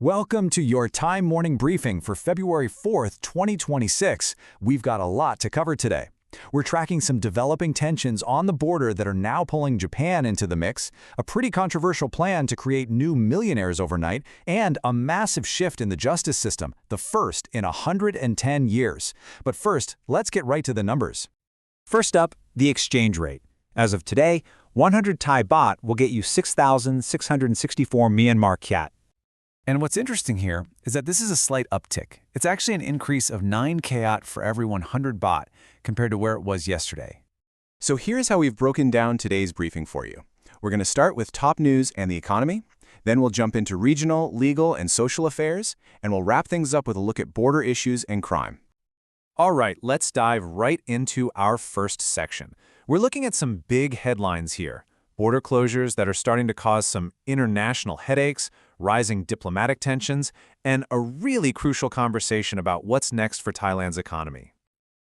Welcome to your Time Morning Briefing for February 4th, 2026. We've got a lot to cover today. We're tracking some developing tensions on the border that are now pulling Japan into the mix, a pretty controversial plan to create new millionaires overnight, and a massive shift in the justice system, the first in 110 years. But first, let's get right to the numbers. First up, the exchange rate. As of today, 100 Thai baht will get you 6,664 Myanmar kyat. And what's interesting here is that this is a slight uptick. It's actually an increase of 9 kyat for every 100 baht compared to where it was yesterday. So here's how we've broken down today's briefing for you. We're going to start with top news and the economy, then we'll jump into regional, legal, and social affairs, and we'll wrap things up with a look at border issues and crime. All right, let's dive right into our first section. We're looking at some big headlines here. Border closures that are starting to cause some international headaches, rising diplomatic tensions, and a really crucial conversation about what's next for Thailand's economy.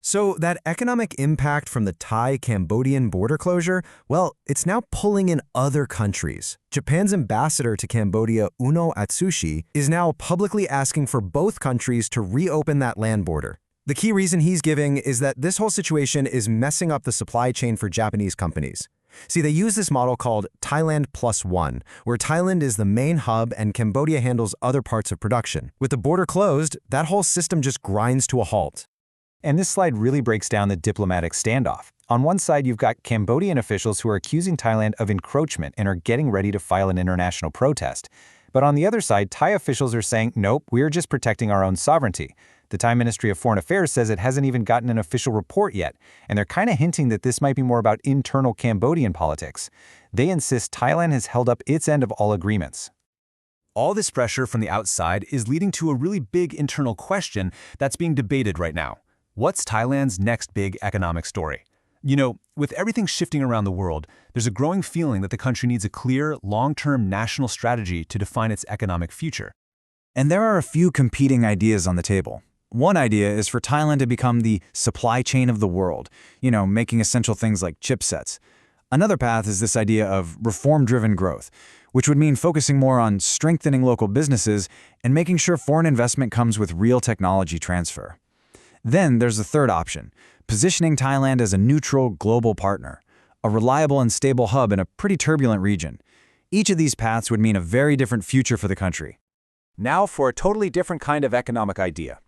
So that economic impact from the Thai-Cambodian border closure, well, it's now pulling in other countries. Japan's ambassador to Cambodia, Uno Atsushi, is now publicly asking for both countries to reopen that land border. The key reason he's giving is that this whole situation is messing up the supply chain for Japanese companies. See, they use this model called Thailand Plus One, where Thailand is the main hub and Cambodia handles other parts of production. With the border closed, that whole system just grinds to a halt. And this slide really breaks down the diplomatic standoff. On one side, you've got Cambodian officials who are accusing Thailand of encroachment and are getting ready to file an international protest. But on the other side, Thai officials are saying, nope, we're just protecting our own sovereignty. The Thai Ministry of Foreign Affairs says it hasn't even gotten an official report yet, and they're kind of hinting that this might be more about internal Cambodian politics. They insist Thailand has held up its end of all agreements. All this pressure from the outside is leading to a really big internal question that's being debated right now. What's Thailand's next big economic story? You know, with everything shifting around the world, there's a growing feeling that the country needs a clear, long-term national strategy to define its economic future. And there are a few competing ideas on the table. One idea is for Thailand to become the supply chain of the world, making essential things like chipsets. Another path is this idea of reform-driven growth, which would mean focusing more on strengthening local businesses and making sure foreign investment comes with real technology transfer. Then there's the third option, positioning Thailand as a neutral global partner, a reliable and stable hub in a pretty turbulent region. Each of these paths would mean a very different future for the country. Now for a totally different kind of economic idea.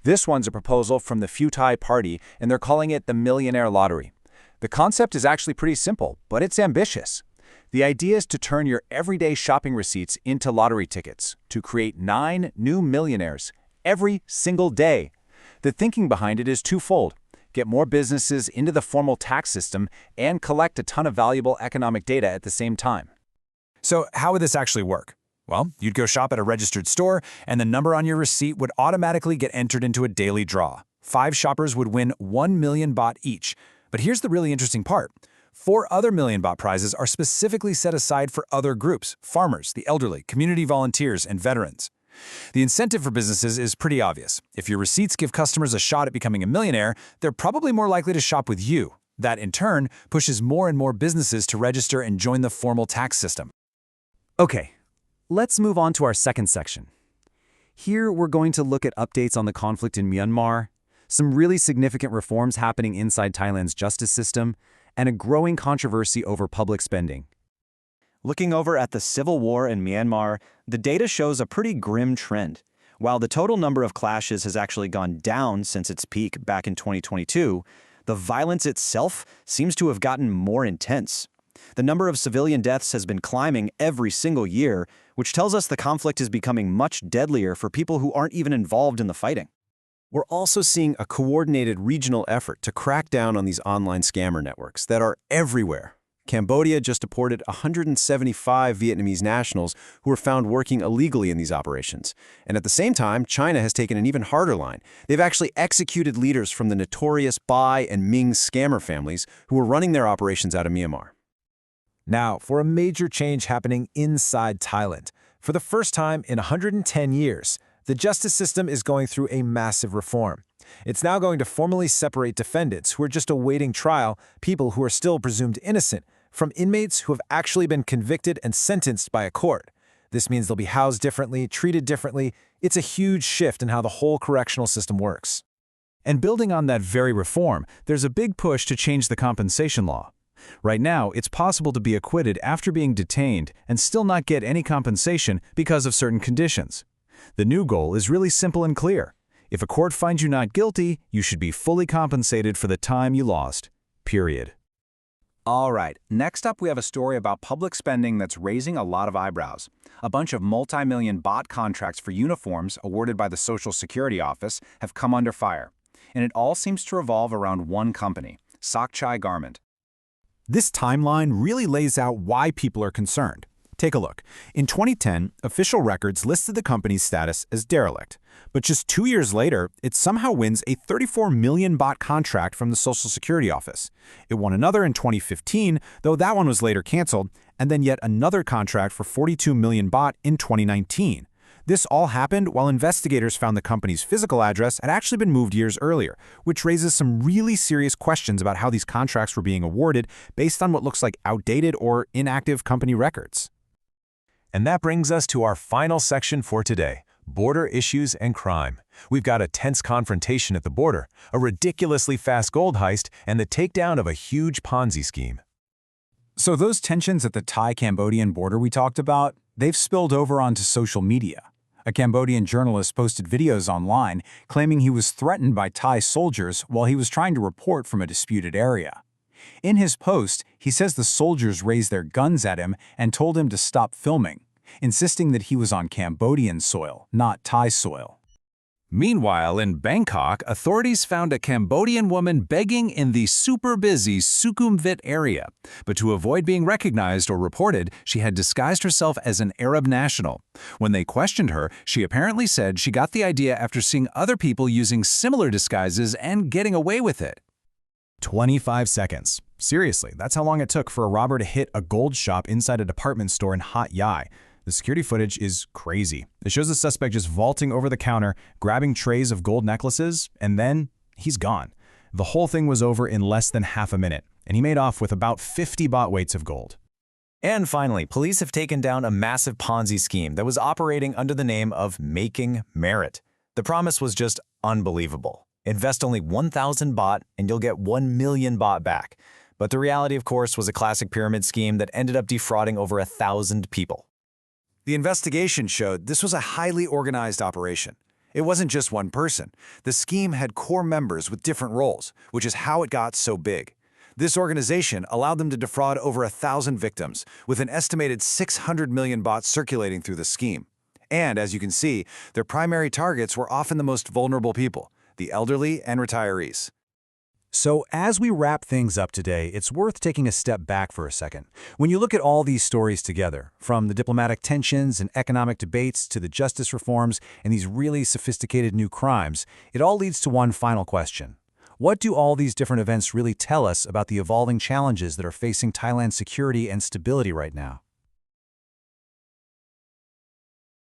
This one's a proposal from the Pheu Thai Party, and they're calling it the Millionaire Lottery. The concept is actually pretty simple, but it's ambitious. The idea is to turn your everyday shopping receipts into lottery tickets, to create 9 new millionaires every single day. The thinking behind it is twofold: get more businesses into the formal tax system and collect a ton of valuable economic data at the same time. So how would this actually work? Well, you'd go shop at a registered store, and the number on your receipt would automatically get entered into a daily draw. 5 shoppers would win 1 million baht each. But here's the really interesting part. 4 other million baht prizes are specifically set aside for other groups: farmers, the elderly, community volunteers, and veterans. The incentive for businesses is pretty obvious. If your receipts give customers a shot at becoming a millionaire, they're probably more likely to shop with you. That, in turn, pushes more and more businesses to register and join the formal tax system. Okay. Let's move on to our second section. Here, we're going to look at updates on the conflict in Myanmar, some really significant reforms happening inside Thailand's justice system, and a growing controversy over public spending. Looking over at the civil war in Myanmar, the data shows a pretty grim trend. While the total number of clashes has actually gone down since its peak back in 2022, the violence itself seems to have gotten more intense. The number of civilian deaths has been climbing every single year, which tells us the conflict is becoming much deadlier for people who aren't even involved in the fighting. We're also seeing a coordinated regional effort to crack down on these online scammer networks that are everywhere. Cambodia just deported 175 Vietnamese nationals who were found working illegally in these operations. And at the same time, China has taken an even harder line. They've actually executed leaders from the notorious Bai and Ming scammer families who were running their operations out of Myanmar. Now, for a major change happening inside Thailand. For the first time in 110 years, the justice system is going through a massive reform. It's now going to formally separate defendants who are just awaiting trial, people who are still presumed innocent, from inmates who have actually been convicted and sentenced by a court. This means they'll be housed differently, treated differently. It's a huge shift in how the whole correctional system works. And building on that very reform, there's a big push to change the compensation law. Right now, it's possible to be acquitted after being detained and still not get any compensation because of certain conditions. The new goal is really simple and clear. If a court finds you not guilty, you should be fully compensated for the time you lost. Period. All right, next up we have a story about public spending that's raising a lot of eyebrows. A bunch of multi-million baht contracts for uniforms awarded by the Social Security Office have come under fire. And it all seems to revolve around one company, Sakchai Garment. This timeline really lays out why people are concerned. Take a look. In 2010, official records listed the company's status as derelict. But just 2 years later, it somehow wins a 34 million baht contract from the Social Security Office. It won another in 2015, though that one was later canceled, and then yet another contract for 42 million baht in 2019. This all happened while investigators found the company's physical address had actually been moved years earlier, which raises some really serious questions about how these contracts were being awarded based on what looks like outdated or inactive company records. And that brings us to our final section for today, border issues and crime. We've got a tense confrontation at the border, a ridiculously fast gold heist, and the takedown of a huge Ponzi scheme. So those tensions at the Thai-Cambodian border we talked about, they've spilled over onto social media. A Cambodian journalist posted videos online claiming he was threatened by Thai soldiers while he was trying to report from a disputed area. In his post, he says the soldiers raised their guns at him and told him to stop filming, insisting that he was on Cambodian soil, not Thai soil. Meanwhile, in Bangkok, authorities found a Cambodian woman begging in the super busy Sukhumvit area. But to avoid being recognized or reported, she had disguised herself as an Arab national. When they questioned her, she apparently said she got the idea after seeing other people using similar disguises and getting away with it. 25 seconds. Seriously, that's how long it took for a robber to hit a gold shop inside a department store in Hat Yai. The security footage is crazy. It shows the suspect just vaulting over the counter, grabbing trays of gold necklaces, and then he's gone. The whole thing was over in less than half a minute, and he made off with about 50 baht weights of gold. And finally, police have taken down a massive Ponzi scheme that was operating under the name of Making Merit. The promise was just unbelievable. Invest only 1,000 baht and you'll get 1 million baht back. But the reality, of course, was a classic pyramid scheme that ended up defrauding over 1,000 people. The investigation showed this was a highly organized operation. It wasn't just one person. The scheme had core members with different roles, which is how it got so big. This organization allowed them to defraud over 1,000 victims, with an estimated 600 million baht circulating through the scheme. And as you can see, their primary targets were often the most vulnerable people, the elderly and retirees. So as we wrap things up today, it's worth taking a step back for a second. When you look at all these stories together, from the diplomatic tensions and economic debates to the justice reforms and these really sophisticated new crimes, it all leads to one final question. What do all these different events really tell us about the evolving challenges that are facing Thailand's security and stability right now?